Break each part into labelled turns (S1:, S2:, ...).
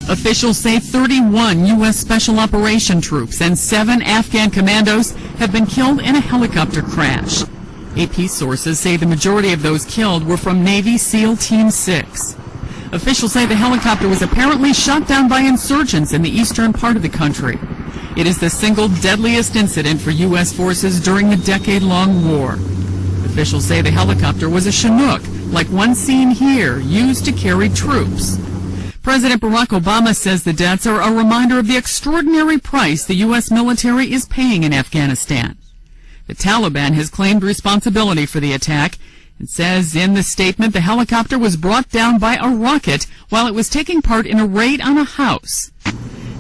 S1: Officials say 31 U.S. Special Operation troops and 7 Afghan commandos have been killed in a helicopter crash. AP sources say the majority of those killed were from Navy SEAL Team 6. Officials say the helicopter was apparently shot down by insurgents in the eastern part of the country. It is the single deadliest incident for U.S. forces during the decade-long war. Officials say the helicopter was a Chinook, like one seen here, used to carry troops. President Barack Obama says the deaths are a reminder of the extraordinary price the U.S. military is paying in Afghanistan. The Taliban has claimed responsibility for the attack and says in the statement the helicopter was brought down by a rocket while it was taking part in a raid on a house.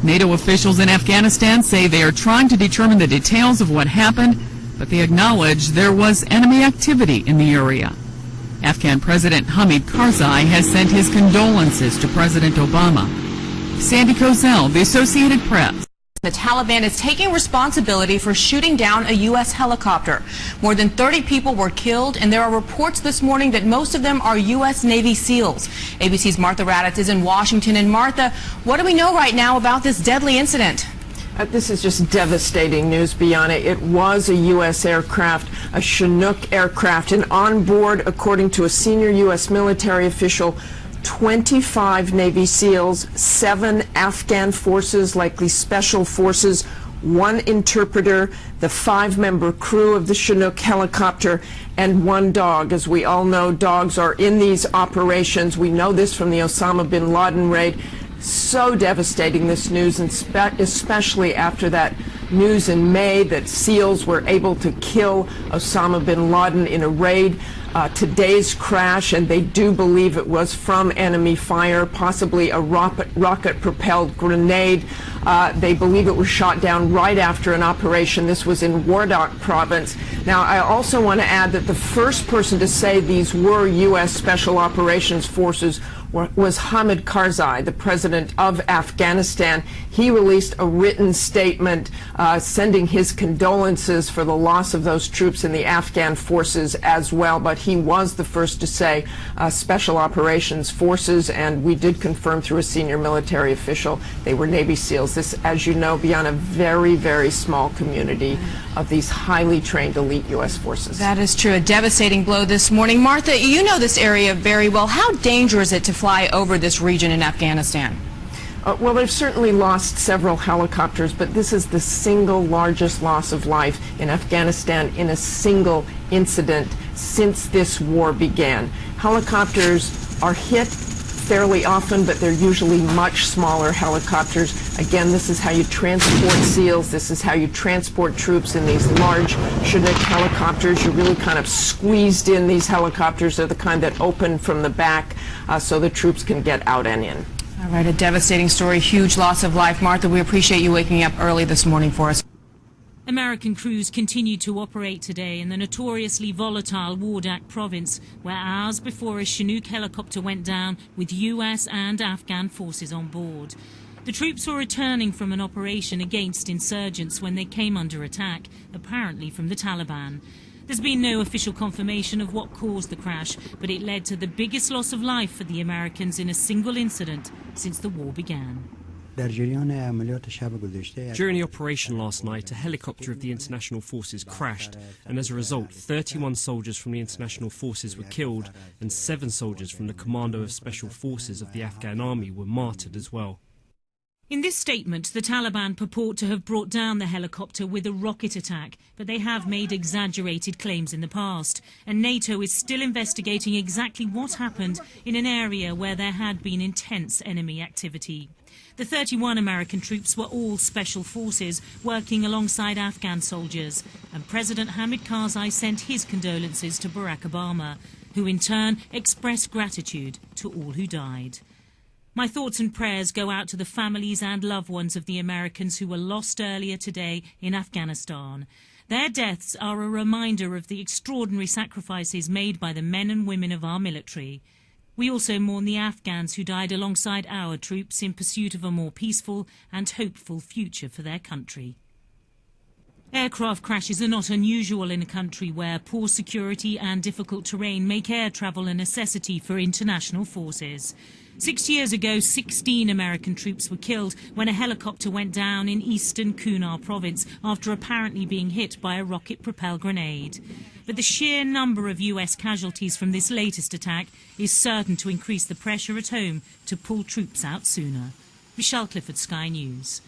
S1: NATO officials in Afghanistan say they are trying to determine the details of what happened, but they acknowledge there was enemy activity in the area. Afghan President Hamid Karzai has sent his condolences to President Obama. Sandy Kozel, The Associated Press.
S2: The Taliban is taking responsibility for shooting down a U.S. helicopter. More than 30 people were killed, and there are reports this morning that most of them are U.S. Navy SEALs. ABC's Martha Raddatz is in Washington. And Martha, what do we know right now about this deadly incident?
S3: This is just devastating news, Bianna. It was a U.S. aircraft, a Chinook aircraft, and on board, according to a senior U.S. military official, 25 Navy SEALs, 7 Afghan forces, likely special forces, 1 interpreter, the 5-member crew of the Chinook helicopter, and 1 dog. As we all know, dogs are in these operations. We know this from the Osama Bin Laden raid. So devastating, this news, and especially after that news in May that SEALs were able to kill Osama Bin Laden in a raid. Today's crash, and they do believe it was from enemy fire, possibly a rocket-propelled grenade. They believe it was shot down right after an operation. This was in Wardak province. Now, I also want to add that the first person to say these were U.S. Special Operations Forces was Hamid Karzai, the president of Afghanistan. He released a written statement sending his condolences for the loss of those troops in the Afghan forces as well. But he was the first to say Special Operations Forces, and we did confirm through a senior military official they were Navy SEALs. This, as you know, beyond a very, very small community of these highly trained elite U.S. forces.
S2: That is true. A devastating blow this morning. Martha, you know this area very well. How dangerous is it to fly over this region in Afghanistan?
S3: Well, they've certainly lost several helicopters, but this is the single largest loss of life in Afghanistan in a single incident since this war began. Helicopters are hit fairly often, but they're usually much smaller helicopters. Again, this is how you transport SEALs. This is how you transport troops in these large Chinook helicopters. You're really kind of squeezed in. These helicopters are the kind that open from the back so the troops can get out and in.
S2: All right, a devastating story, huge loss of life. Martha, we appreciate you waking up early this morning for us.
S4: American crews continued to operate today in the notoriously volatile Wardak province, where hours before a Chinook helicopter went down with U.S. and Afghan forces on board. The troops were returning from an operation against insurgents when they came under attack, apparently from the Taliban. There's been no official confirmation of what caused the crash, but it led to the biggest loss of life for the Americans in a single incident since the war began.
S5: During the operation last night, a helicopter of the international forces crashed, and as a result, 31 soldiers from the international forces were killed, and 7 soldiers from the Commando of Special Forces of the Afghan army were martyred as well.
S4: In this statement, the Taliban purport to have brought down the helicopter with a rocket attack, but they have made exaggerated claims in the past, and NATO is still investigating exactly what happened in an area where there had been intense enemy activity. The 31 American troops were all special forces working alongside Afghan soldiers, and President Hamid Karzai sent his condolences to Barack Obama, who in turn expressed gratitude to all who died. My thoughts and prayers go out to the families and loved ones of the Americans who were lost earlier today in Afghanistan. Their deaths are a reminder of the extraordinary sacrifices made by the men and women of our military. We also mourn the Afghans who died alongside our troops in pursuit of a more peaceful and hopeful future for their country. Aircraft crashes are not unusual in a country where poor security and difficult terrain make air travel a necessity for international forces. 6 years ago, 16 American troops were killed when a helicopter went down in eastern Kunar province after apparently being hit by a rocket-propelled grenade. But the sheer number of US casualties from this latest attack is certain to increase the pressure at home to pull troops out sooner. Michelle Clifford, Sky News.